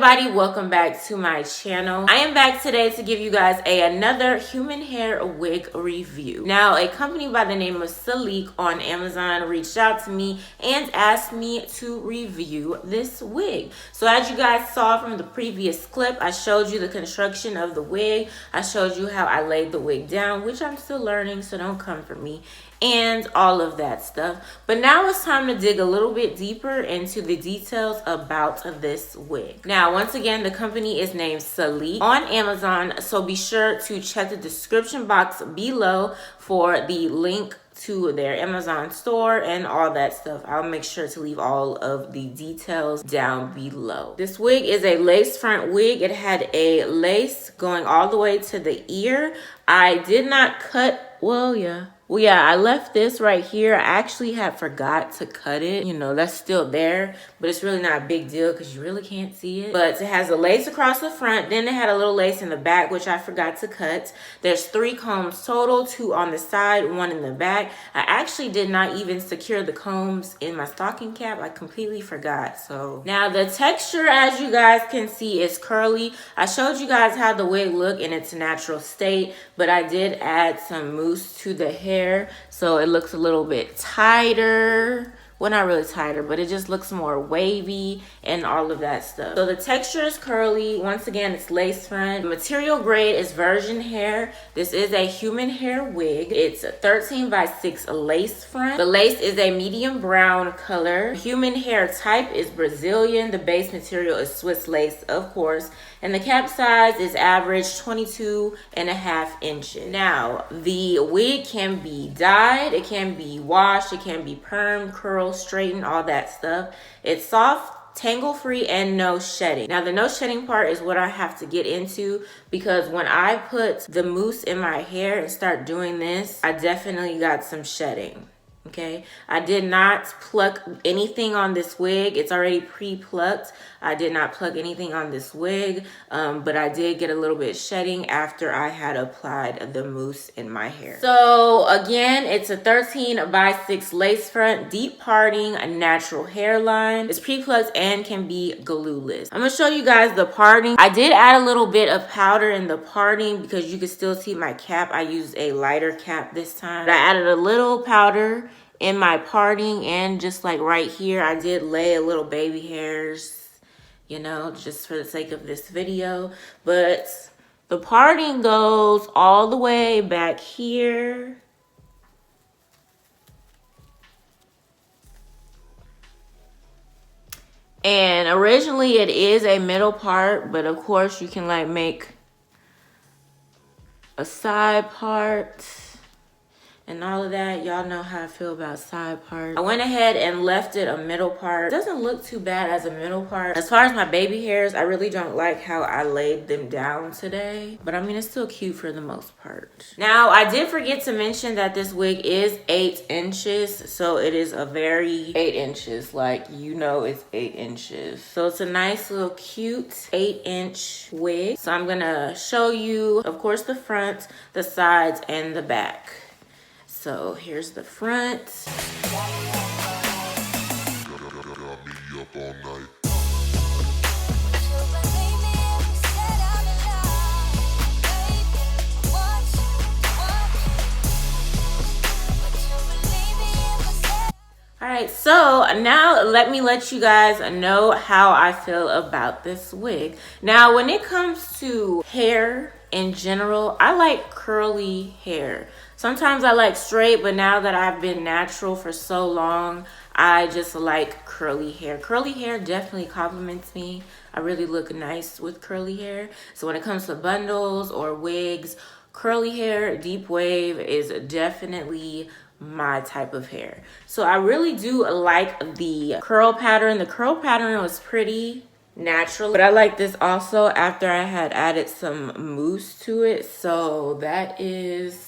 everybody, welcome back to my channel. I am back today to give you guys another human hair wig review. Now, a company by the name of Sailk on Amazon reached out to me and asked me to review this wig. So as you guys saw from the previous clip, I showed you the construction of the wig. I showed you how I laid the wig down, which I'm still learning, so don't come for me, and all of that stuff. But now it's time to dig a little bit deeper into the details about this wig. Now, once again, the company is named Sailk on Amazon, so be sure to check the description box below for the link to their Amazon store and all that stuff. I'll make sure to leave all of the details down below. This wig is a lace front wig. It had a lace going all the way to the ear. I did not cut, well, yeah, I left this right here. I actually had forgot to cut it. You know, that's still there, but it's really not a big deal because you really can't see it. But it has a lace across the front. Then it had a little lace in the back, which I forgot to cut. There's 3 combs total, 2 on the side, 1 in the back. I actually did not even secure the combs in my stocking cap. I completely forgot. So now the texture, as you guys can see, is curly. I showed you guys how the wig looked in its natural state, but I did add some mousse to the hair, so it looks a little bit tighter. Well, not really tighter, but it just looks more wavy and all of that stuff. So the texture is curly. Once again, it's lace front. The material grade is virgin hair. This is a human hair wig. It's a 13x6 lace front. The lace is a medium brown color. Human hair type is Brazilian. The base material is Swiss lace, of course. And the cap size is average 22.5 inches. Now, the wig can be dyed, it can be washed, it can be permed, curled, straightened, all that stuff. It's soft, tangle free, and no shedding. Now, the no shedding part is what I have to get into, because when I put the mousse in my hair and start doing this, I definitely got some shedding. Okay, I did not pluck anything on this wig. It's already pre-plucked. I did not pluck anything on this wig, but I did get a little bit shedding after I had applied the mousse in my hair. So again, it's a 13x6 lace front, deep parting, a natural hairline. It's pre-plucked and can be glueless. I'm gonna show you guys the parting. I did add a little bit of powder in the parting because you can still see my cap. I used a lighter cap this time. But I added a little powder in my parting, and just like right here, I did lay a little baby hairs, you know, just for the sake of this video. But the parting goes all the way back here. And originally it is a middle part, but of course you can like make a side part and all of that. Y'all know how I feel about side parts. I went ahead and left it a middle part. It doesn't look too bad as a middle part. As far as my baby hairs, I really don't like how I laid them down today, but I mean, it's still cute for the most part. Now, I did forget to mention that this wig is 8 inches, so it is a very 8 inches, like, you know, it's 8 inches. So it's a nice little cute 8-inch wig. So I'm gonna show you, of course, the front, the sides, and the back. So here's the front. Alright, so now let me let you guys know how I feel about this wig. Now, when it comes to hair in general, I like curly hair. Sometimes I like straight, but now that I've been natural for so long, I just like curly hair. Curly hair definitely compliments me. I really look nice with curly hair. So when it comes to bundles or wigs, curly hair, deep wave is definitely my type of hair. So I really do like the curl pattern. The curl pattern was pretty natural, but I like this also after I had added some mousse to it. So that is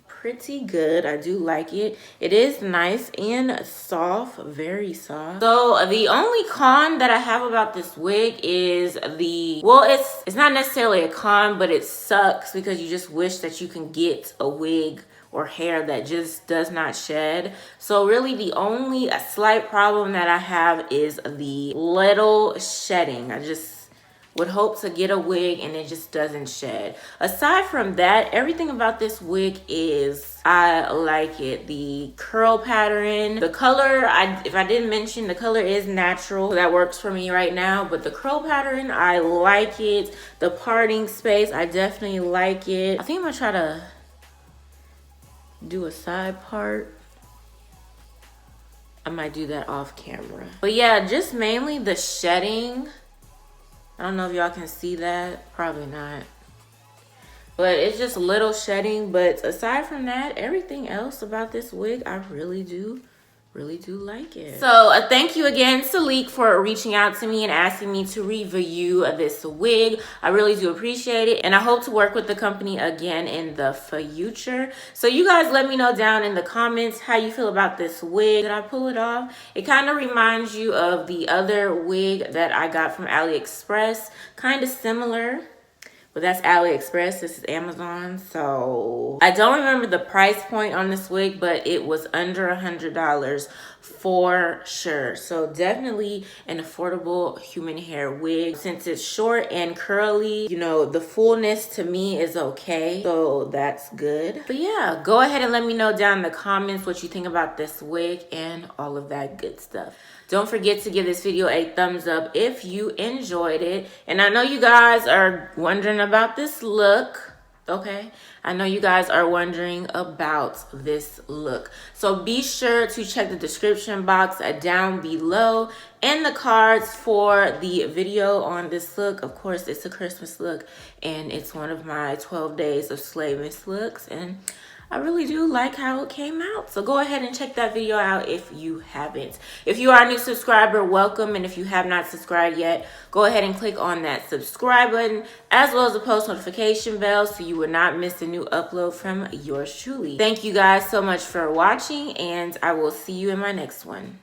pretty good. I do like it. It is nice and soft, very soft. So the only con that I have about this wig is it's not necessarily a con, but it sucks because you just wish that you can get a wig or hair that just does not shed. So really the only slight problem that I have is the little shedding. would hope to get a wig and it just doesn't shed. Aside from that, everything about this wig is, I like it. The curl pattern, the color, if I didn't mention, the color is natural, so that works for me right now. But the curl pattern, I like it. The parting space, I definitely like it. I think I'm gonna try to do a side part. I might do that off camera. But yeah, just mainly the shedding. I don't know if y'all can see that. Probably not. But it's just a little shedding. But aside from that, everything else about this wig, I really do like it. So thank you again, Sailk, for reaching out to me and asking me to review this wig. I really do appreciate it, and I hope to work with the company again in the future. So you guys let me know down in the comments how you feel about this wig. Did I pull it off? It kind of reminds you of the other wig that I got from AliExpress, kind of similar. But that's AliExpress, this is Amazon. So I don't remember the price point on this wig, but it was under $100 for sure. So definitely an affordable human hair wig. Since it's short and curly, you know, the fullness to me is okay. So that's good. But yeah, go ahead and let me know down in the comments what you think about this wig and all of that good stuff. Don't forget to give this video a thumbs up if you enjoyed it. And I know you guys are wondering about this look, okay? I know you guys are wondering about this look. So be sure to check the description box down below and the cards for the video on this look. Of course, it's a Christmas look and it's one of my 12 days of Slaymas looks. And I really do like how it came out. So go ahead and check that video out if you haven't. If you are a new subscriber, welcome. And if you have not subscribed yet, go ahead and click on that subscribe button as well as the post notification bell so you will not miss a new upload from yours truly. Thank you guys so much for watching, and I will see you in my next one.